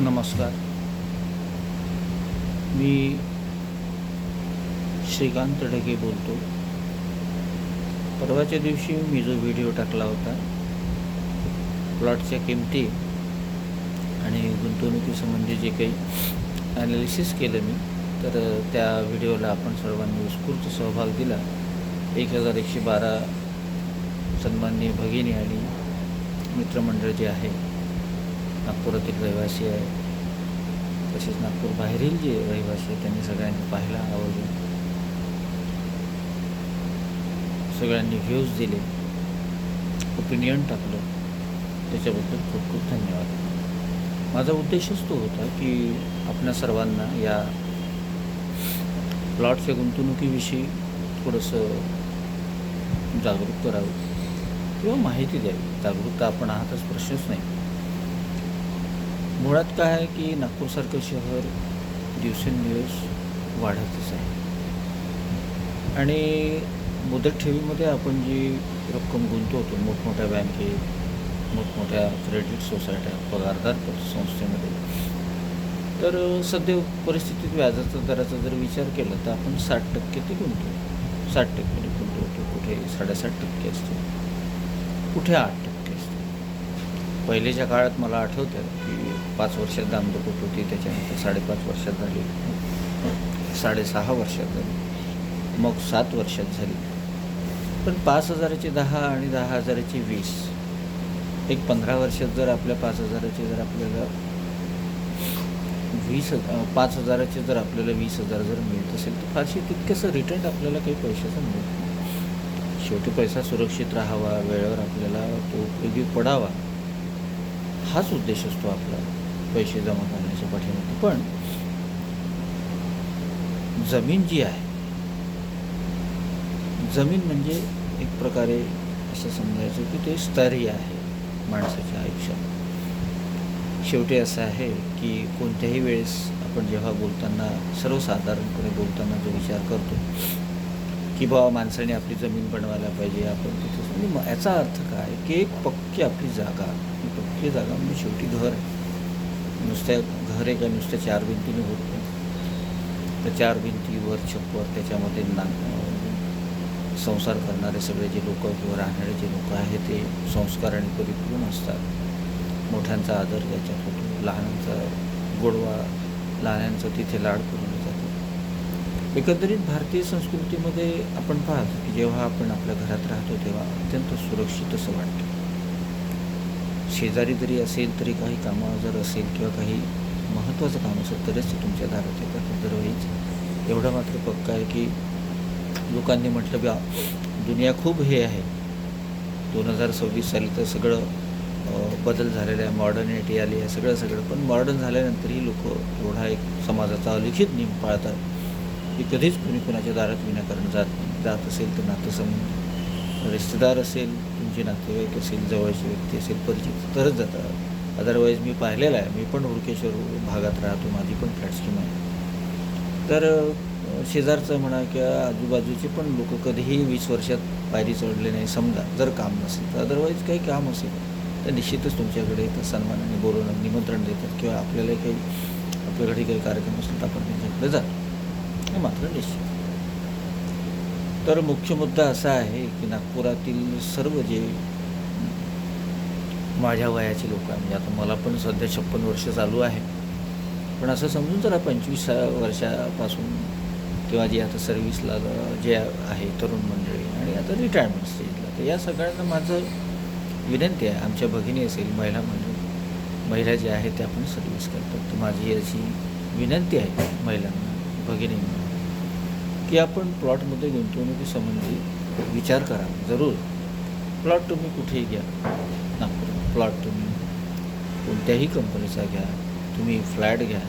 नमस्कार. मी श्रीकांत ढगे बोलतो. परवाच्या दिवशी मी जो व्हिडिओ टाकला होता, प्लॉटच्या किमती आणि गुंतवणुकीसंबंधी जे काही ॲनालिसिस केलं मी, तर त्या व्हिडिओला आपण सर्वांनी उत्स्फूर्त सहभाग दिला. 1112 सन्माननीय भगिनी आणि मित्रमंडळ जे आहे, नागपुरातील रहिवासी आहे, तसेच नागपूर बाहेरील जे रहिवासी आहेत, त्यांनी सगळ्यांनी पाहिला, आवर्जून सगळ्यांनी व्ह्यूज दिले, ओपिनियन टाकलं, त्याच्याबद्दल खूप खूप धन्यवाद. माझा उद्देशच तो होता की आपल्या सर्वांना या प्लॉटच्या गुंतवणुकीविषयी थोडंसं जागरूक करावं किंवा माहिती द्यावी. जागरूकता आपण आहातच, प्रश्नच नाही. मुळात काय आहे की नागपूरसारखं शहर दिवसेंदिवस वाढतच आहे आणि मुदत ठेवीमध्ये आपण जी रक्कम गुंतवतो मोठमोठ्या बँकेत, मोठमोठ्या क्रेडिट सोसायट्या, पगारदार संस्थेमध्ये, तर सध्या परिस्थितीत व्याजाचा दराचा जर विचार केला तर आपण 60% ते गुंतवतो. 60% गुंतवतो, कुठे 7.5% असतो, कुठे 8% असतो. पहिलेच्या काळात मला आठवतं की 5 वर्षात दामदुपट होती, त्याच्यानंतर 5.5 वर्षात झाली, 6.5 वर्षात झाली, मग 7 वर्षात झाली. पण 5,000चे 10 आणि 10,000चे 20, एक 15 वर्षात जर आपल्या 5,000चे जर आपल्याला 5,000चे जर आपल्याला 20,000 जर मिळत असेल तर फारशी तितकंसं रिटर्न आपल्याला काही पैशाचं मिळत नाही. शेवटी पैसा सुरक्षित राहावा, वेळेवर आपल्याला तो उपयोगी पडावा, हाच उद्देश असतो आपला पैसे जमा करण्याच्या पाठीमागे. पण जमीन जी आहे, जमीन म्हणजे एक प्रकारे असं समजायचं की ते स्तर्य आहे माणसाच्या आयुष्यात. शेवटी असं आहे की कोणत्याही वेळेस आपण जेव्हा बोलताना, सर्वसाधारणपणे बोलताना जो विचार करतो की बाबा माणसाने आपली जमीन बनवायला पाहिजे, आपण तिथं, म्हणजे याचा अर्थ काय की एक पक्की आपली जागा, पक्की जागा म्हणजे शेवटी घर आहे. नुसत्या घर आहे का नुसत्या 4 भिंतीने होत नाही. तर 4 भिंतीवर छप्पर, त्याच्यामध्ये संसार करणारे सगळे जे लोक किंवा राहणारे जे लोक आहेत ते संस्काराने परिपूर्ण असतात. मोठ्यांचा आदर याच्यात होतो, लहानांचा गोडवा, लहानांचा तिथे लाड पुरवले जातो. एकंदरीत भारतीय संस्कृतीमध्ये आपण पाहतो की जेव्हा आपण आपल्या घरात राहतो तेव्हा अत्यंत सुरक्षित असं वाटतं. शेजारी जरी असेल तरी काही कामं जर असेल किंवा काही महत्त्वाचं काम असेल तरच ते तुमच्या दारात येतात. अदरवाईज एवढं मात्र पक्का आहे की लोकांनी म्हटलं बा दुनिया खूप हे आहे, 2026 साली तर सगळं बदल झालेला आहे, मॉडर्निटी आली आहे, सगळं. पण मॉडर्न झाल्यानंतरही लोक एवढा एक समाजाचा अलिखित नियम पाळतात की कधीच कोणी कोणाच्या दारात विनाकारण जात नाही. जात असेल तर नातेसंबंध, रिश्तेदार असेल, तुमचे नातेवाईक असेल, जवळची व्यक्ती असेल, परिचित, तरच जातात. अदरवाईज मी पाहिलेलं आहे, मी पण हुडकेश्वर भागात राहतो, माझी पण फ्लॅट स्कीम आहे. तर शेजारचं म्हणा किंवा आजूबाजूचे पण लोक कधीही 20 वर्षात पायरी चढले नाही, समजा जर काम नसेल तर. अदरवाईज काही काम असेल तर निश्चितच तुमच्याकडे येतात, सन्मानाने बोलवणं, निमंत्रण देतात किंवा आपल्याला काही आपल्याकडे काही कार्यक्रम असेल तर आपण त्यांच्याकडे जातो, हे मात्र निश्चित. तर मुख्य मुद्दा असा आहे की नागपुरातील सर्व जे माझ्या वयाचे लोक आहे, म्हणजे आता मला पण सध्या 56 वर्ष चालू आहे, पण असं समजून जरा 25 वर्षापासून किंवा जे आता सर्व्हिसला जे आहे तरुण मंडळी आणि आता रिटायरमेंट स्टेजला, तर या सगळ्यांना माझं विनंती आहे, आमच्या भगिनी असेल, महिला ज्या आहेत त्या पण सर्व्हिस करतात, तर माझी अशी विनंती आहे महिलांना, भगिनींना, की आपण प्लॉटमध्ये गुंतवणुकीसंबंधी विचार करा. जरूर प्लॉट तुम्ही कुठेही घ्या, नागपूर प्लॉट तुम्ही कोणत्याही कंपनीचा घ्या, तुम्ही फ्लॅट घ्या,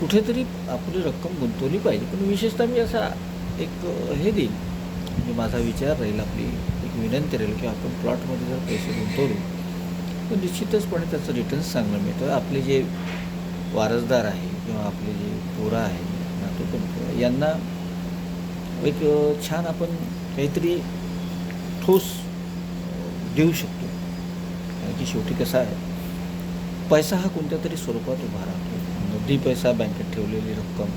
कुठेतरी आपली रक्कम गुंतवली पाहिजे. पण विशेषतः मी असा एक हे देईल, म्हणजे माझा विचार राहील, आपली एक विनंती राहील की आपण प्लॉटमध्ये जर पैसे गुंतवले तर निश्चितचपणे त्याचं रिटर्न्स चांगलं मिळतं. आपले जे वारसदार आहे किंवा आपले जे पोरं आहे, नातू यांना एक छान आपण काहीतरी ठोस देऊ शकतो. कारण की शेवटी कसं आहे पैसा हा कोणत्या तरी स्वरूपात उभा राहतो. नगदी पैसा, बँकेत ठेवलेली रक्कम,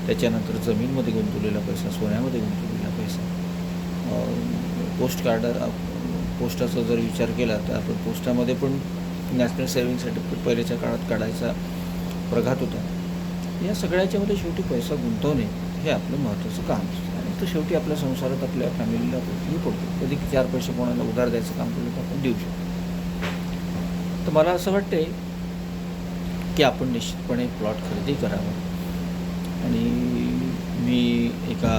त्याच्यानंतर जमीनमध्ये गुंतवलेला पैसा, सोन्यामध्ये गुंतवलेला पैसा, पोस्टाचा जर विचार केला तर आपण पोस्टामध्ये पण नॅशनल सेव्हिंग सर्टिफिकेट पहिल्याच्या काळात काढायचा प्रघात होता. या सगळ्याच्यामध्ये शेवटी पैसा गुंतवणे हे आपलं महत्त्वाचं काम असतं आणि तो शेवटी आपल्या संसारात आपल्या फॅमिलीला उपयोगी पडतो. कधी 4 पैसे कोणाला उधार द्यायचं काम केलं तर आपण देऊ शकतो. तर मला असं वाटते की आपण निश्चितपणे प्लॉट खरेदी करावा आणि मी एका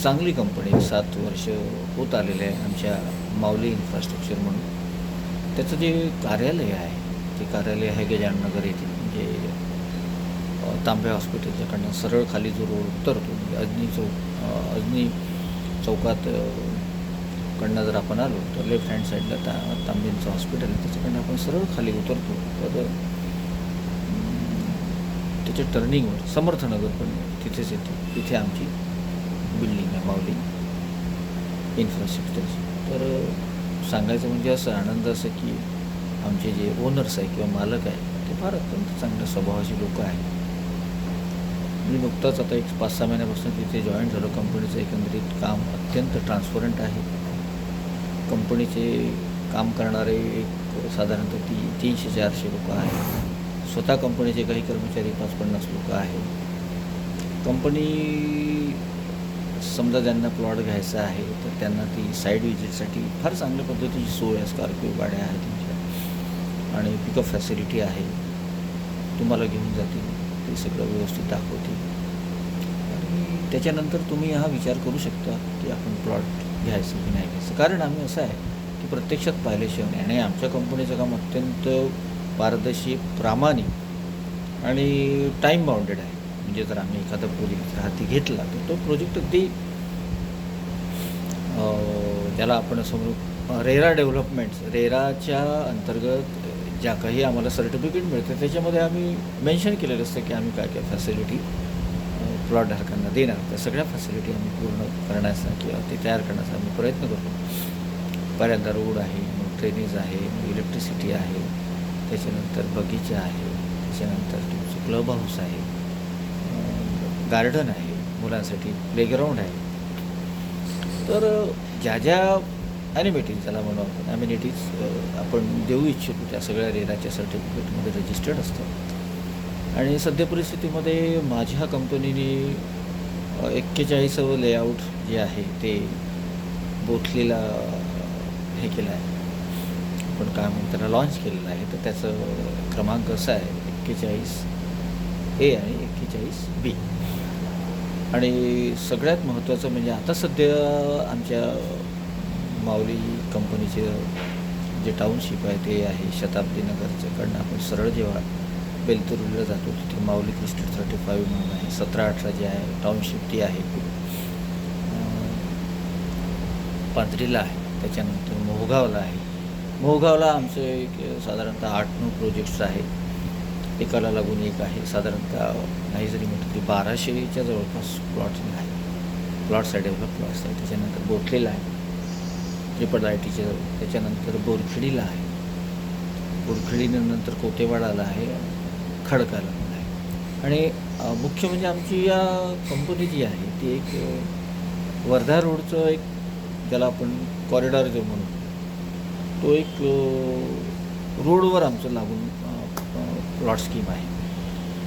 चांगली कंपनी 7 वर्ष होत आलेले आहे आमच्या माऊली इन्फ्रास्ट्रक्चर म्हणून. त्याचं जे कार्यालय आहे ते कार्यालय आहे गजानन नगर येथे, म्हणजे तांबे हॉस्पिटलच्याकडनं सरळ खाली जो रोड उतरतो म्हणजे अजनी चौकात कडनं जर आपण आलो तर लेफ्ट हँड साईडला तांबेंचं हॉस्पिटल आहे, त्याच्याकडनं आपण सरळ खाली उतरतो तर त्याच्या टर्निंगवर समर्थनगर पण तिथेच येते, तिथे आमची बिल्डिंग आहे माऊली इन्फ्रास्ट्रक्चरची. तर सांगायचं म्हणजे असं आनंद असं की आमचे जे ओनर्स आहे किंवा मालक आहे ते फार अत्यंत चांगल्या स्वभावाची लोकं आहेत. मी नुकताच आता 5-6 महिन्यापासून तिथे जॉईन झालो. कंपनीचं एकंदरीत काम अत्यंत ट्रान्सपरंट आहे. कंपनीचे काम करणारे साधारणतः 300-400 लोकं आहेत. स्वतः कंपनीचे काही कर्मचारी 50-50 लोकं आहेत. कंपनी समजा ज्यांना प्लॉट घ्यायचा आहे तर त्यांना ती साईड विजिटसाठी फार चांगल्या पद्धतीची सोय आहे. स्कॉर्पिओ गाड्या आहेत त्यांच्या आणि पिकअप फॅसिलिटी आहे. तुम्हाला घेऊन जातील, ते सगळं व्यवस्थित दाखवतील आणि त्याच्यानंतर तुम्ही हा विचार करू शकता की आपण प्लॉट घ्यायचं की नाही घ्यायचं. कारण आम्ही असं आहे की प्रत्यक्षात पाहिल्याशिवाय नाही आणि आमच्या कंपनीचं काम अत्यंत पारदर्शी, प्रामाणिक आणि टाईम बाउंडेड आहे. म्हणजे जर आम्ही एखादा प्रोजेक्ट हाती घेतला तर तो प्रोजेक्ट अगदी ज्याला आपण समजू रेरा डेव्हलपमेंट्स, रेराच्या अंतर्गत ज्या काही आम्हाला सर्टिफिकेट मिळतं त्याच्यामध्ये आम्ही मेन्शन केलेलं असतं की आम्ही काय काय फॅसिलिटी प्लॉटधारकांना देणार. त्या सगळ्या फॅसिलिटी आम्ही पूर्ण करण्याचा किंवा ते तयार करण्याचा आम्ही प्रयत्न करतो. पहिल्यांदा रोड आहे, मग ड्रेनेज आहे, मग इलेक्ट्रिसिटी आहे, त्याच्यानंतर बगीचा आहे, त्याच्यानंतर तुमचं क्लब हाऊस आहे, गार्डन आहे, मुलांसाठी प्लेग्राऊंड आहे. तर ज्या ज्या ॲनिमेटीज ज्याला म्हणू आपण ॲम्युनिटीज आपण देऊ इच्छितो त्या सगळ्या रेराच्या सर्टिफिकेटमध्ये रजिस्टर्ड असतात. आणि सध्या परिस्थितीमध्ये माझ्या कंपनीने 41वं लेआउट जे आहे ते बोथलीला हे केलं आहे, आपण काय म्हणून त्याला लॉन्च केलेलं आहे. तर त्याचं क्रमांक असा आहे 41A आणि 41B. आणि सगळ्यात महत्त्वाचं म्हणजे आता सध्या आमच्या माऊली कंपनीचे जे टाऊनशिप आहे ते आहे शताब्दी नगरच्याकडनं आपण सरळ जेव्हा बेलतुरीला जातो तिथे माऊली क्रिस्टल 35 म्हणून आहे. 17-18 जे आहे टाऊनशिप ती आहे पाथरीला आहे. त्याच्यानंतर मोहगावला आहे. मोहगावला आमचे एक साधारणतः 8-9 प्रोजेक्ट्स आहेत. एकाला लागून एक आहे. साधारणतः नाही जरी म्हटलं तरी 1200च्या जवळपास प्लॉट्स आहे. प्लॉट्स आहे, डेव्हलप प्लॉट्स आहे. त्याच्यानंतर बोथलेला आहे IITच्या जवळ. त्याच्यानंतर बोरखेडीला आहे. बोरखेडीनंतर कोतेवाडाला आहे, खडकाला पण आहे. आणि मुख्य म्हणजे आमची या कंपनी जी आहे ती एक वर्धा रोडचं एक ज्याला आपण कॉरिडॉर जो म्हणू तो एक रोडवर आमचं लागून प्लॉट स्कीम आहे.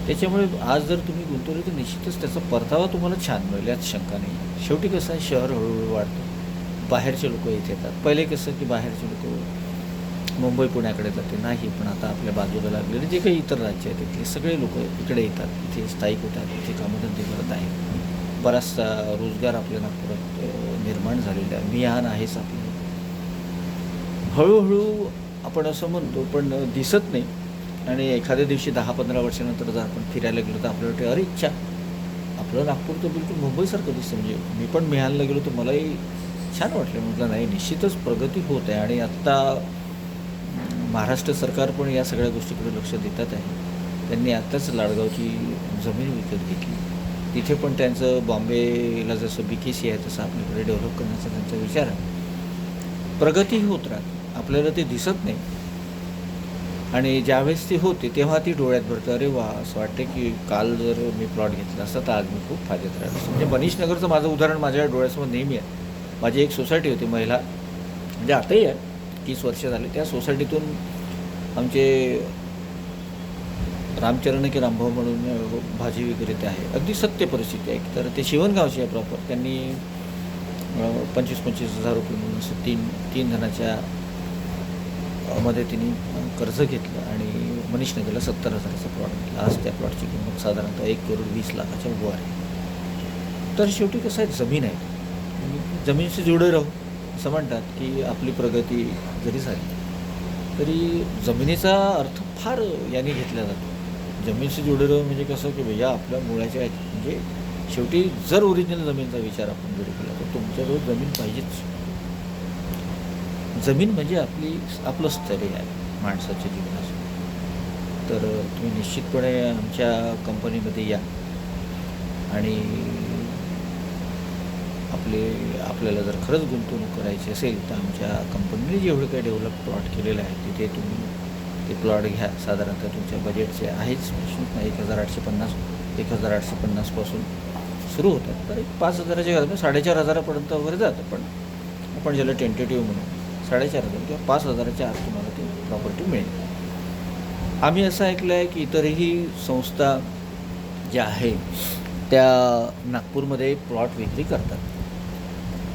त्याच्यामुळे आज जर तुम्ही गुंतवले तर निश्चितच त्याचा परतावा तुम्हाला छान मिळेल, यात शंका नाही. शेवटी कसं आहे, शहर हळूहळू वाढतं, बाहेरचे लोक इथे येतात. पहिले कसं की बाहेरचे लोक मुंबई पुण्याकडे जाते नाही, पण आता आपल्या बाजूला लागलेले जे काही इतर राज्य आहेत तिथले सगळे लोक इकडे येतात, इथे स्थायिक होतात, इथे कामधंदे करत आहेत. बराचसा रोजगार आपल्या नागपुरात निर्माण झालेला आहे. मियान आहेच आपलं. हळूहळू आपण असं म्हणतो पण दिसत नाही. आणि एखाद्या दिवशी 10-15 वर्षानंतर जर आपण फिरायला गेलो तर आपल्याला वाटते अरे इच्छा आपलं नागपूर तर बिलकुल मुंबईसारखं दिसतं. म्हणजे मी पण मिहानला गेलो तर मलाही छान वाटलं. म्हटलं नाही, निश्चितच प्रगती होत आहे. आणि आत्ता महाराष्ट्र सरकार पण या सगळ्या गोष्टीकडे लक्ष देतात आहे. त्यांनी आत्ताच लाडगावची जमीन विकत घेतली. तिथे पण त्यांचं बॉम्बेला जसं BKC आहे तसं आपल्याकडे डेव्हलप करण्याचा त्यांचा विचार आहे. प्रगती होत राहते, आपल्याला ते दिसत नाही. आणि ज्यावेळेस ती होते तेव्हा ती डोळ्यात भरतं, अरे वा, असं वाटतं की काल जर मी प्लॉट घेतला असता तर आज मी खूप फायद्यात राहिलो असतो. म्हणजे मनीष नगरचं माझं उदाहरण माझ्या डोळ्यासमोर नेहमी आहे. माझी एक सोसायटी होती महिला, म्हणजे आताही आहे, 30 वर्ष झाली. त्या सोसायटीतून आमचे रामचरण की रामभाऊ म्हणून भाजी विक्रेते आहे, अगदी सत्य परिस्थिती आहे. तर ते शिवणगावचे आहे प्रॉपर. त्यांनी 25-25 हजार रुपये म्हणून असं तीन जणाच्या मध्ये तिने कर्ज घेतलं आणि मनीष नगरला 70,000चा प्लॉट घेतला. आज त्या प्लॉटची किंमत साधारणतः 1,20,00,000च्या वर आहे. तर शेवटी कसं आहे, जमीन आहे, जमीनशी जुडे राहू असं म्हणतात की आपली प्रगती जरी झाली तरी जमिनीचा अर्थ फार याने घेतला जातो. जमीनशी जुडे राहू म्हणजे कसं की भैया आपल्या मुळाच्या म्हणजे शेवटी जर ओरिजिनल जमीनचा विचार आपण जरी केला तर तुमच्याजवळ जमीन पाहिजेच. जमीन म्हणजे आपलं स्थैर्य आहे माणसाच्या जीवनाचं. तर तुम्ही निश्चितपणे आमच्या कंपनीमध्ये या आणि आपल्याला जर खरंच गुंतवणूक करायची असेल तर आमच्या कंपनीने जेवढं काही डेव्हलप प्लॉट केलेलं आहे तिथे तुम्ही ते प्लॉट घ्या. साधारणतः तुमच्या बजेटचे आहेच 1,850पासून सुरू होतात. तर 5,000च्या घरात 4,500पर्यंत वगैरे जातं. पण आपण ज्याला टेंटेटिव्ह म्हणू 4,500 किंवा 5,000च्या आत तुम्हाला ती प्रॉपर्टी मिळेल. आम्ही असं ऐकलं आहे की इतरही संस्था ज्या आहे त्या नागपूरमध्ये प्लॉट विक्री करतात.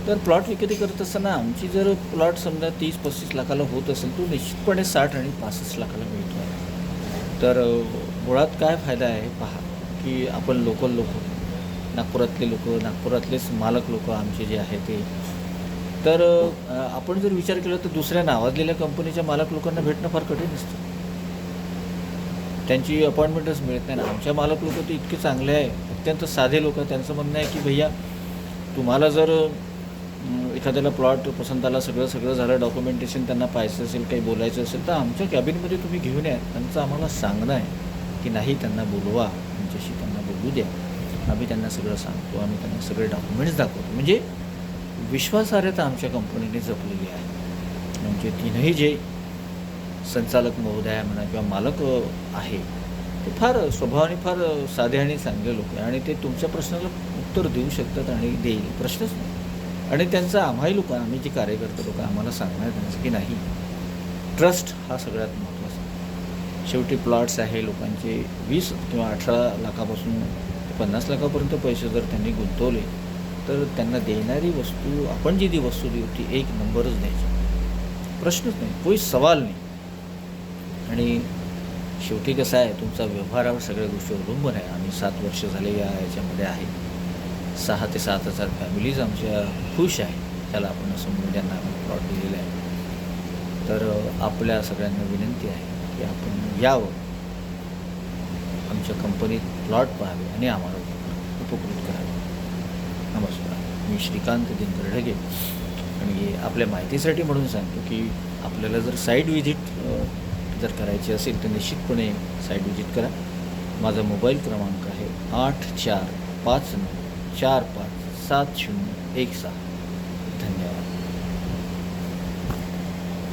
तर प्लॉट विक्री करत असताना आमची जर प्लॉट समजा 30-35 लाखाला होत असेल तो निश्चितपणे 60 आणि 65 लाखाला मिळतो आहे. तर मुळात काय फायदा आहे पहा की आपण लोकल लोक, नागपुरातले लोक, नागपुरातलेच मालक लोक आमचे जे आहे ते, तर आपण जर विचार केला तर दुसऱ्या नावाजलेल्या कंपनीच्या मालक लोकांना भेटणं फार कठीण असतं. त्यांची अपॉइंटमेंटच मिळत नाही ना. आमच्या मालक लोक तर इतके चांगले आहे, अत्यंत साधे लोक. त्यांचं म्हणणं आहे की भैया तुम्हाला जर एखाद्याला प्लॉट पसंत आला, सगळं झालं, डॉक्युमेंटेशन त्यांना पाहायचं असेल, काही बोलायचं असेल तर आमच्या कॅबिनमध्ये तुम्ही घेऊन या. त्यांचं आम्हाला सांगणं आहे की नाही, त्यांना बोलवा, आमच्याशी त्यांना बोलू द्या, आम्ही त्यांना सगळं सांगतो, आम्ही त्यांना सगळे डॉक्युमेंट्स दाखवतो. म्हणजे विश्वासार्हता आमच्या कंपनीने जपलेली आहे. म्हणजे तीनही जे संचालक महोदया म्हणा किंवा मालक आहे ते फार स्वभावाने फार साधे आणि चांगले लोक आहे आणि ते तुमच्या प्रश्नाला उत्तर देऊ शकतात आणि देईल, प्रश्नच नाही. आणि त्यांचा आम्हाही लोक, आम्ही जे कार्यकर्ते लोक आम्हाला सांगणार त्यांचं की नाही, ट्रस्ट हा सगळ्यात महत्त्वाचा. शेवटी प्लॉट्स आहे लोकांचे 20 किंवा 18 लाखापासून 50 लाखापर्यंत पैसे जर त्यांनी गुंतवले तर त्यांना देणारी वस्तू, आपण जी ती वस्तू देऊ ती एक नंबरच द्यायची, प्रश्नच नाही, कोई सवाल नाही. आणि शेवटी कसं आहे, तुमचा व्यवहारावर सगळ्या गोष्टी अवलंबून आहे. आम्ही 7 वर्ष झाले याच्यामध्ये आहे. 6 ते 7,000 फॅमिलीज आमच्या खुश आहे, त्याला आपण असं म्हणून ज्यांना आम्ही प्लॉट दिलेला आहे. तर आपल्या सगळ्यांना विनंती आहे की आपण यावं, आमच्या कंपनीत प्लॉट पाहावे आणि आम्हाला उपकृत करावे. नमस्कार, मी श्रीकांत दिनकर ढगे. आणि आपल्या माहितीसाठी म्हणून सांगतो की आपल्याला जर साईट व्हिजिट जर करायची असेल तर निश्चितपणे साईट व्हिजिट करा. माझा मोबाईल क्रमांक आहे 8459457016. धन्यवाद.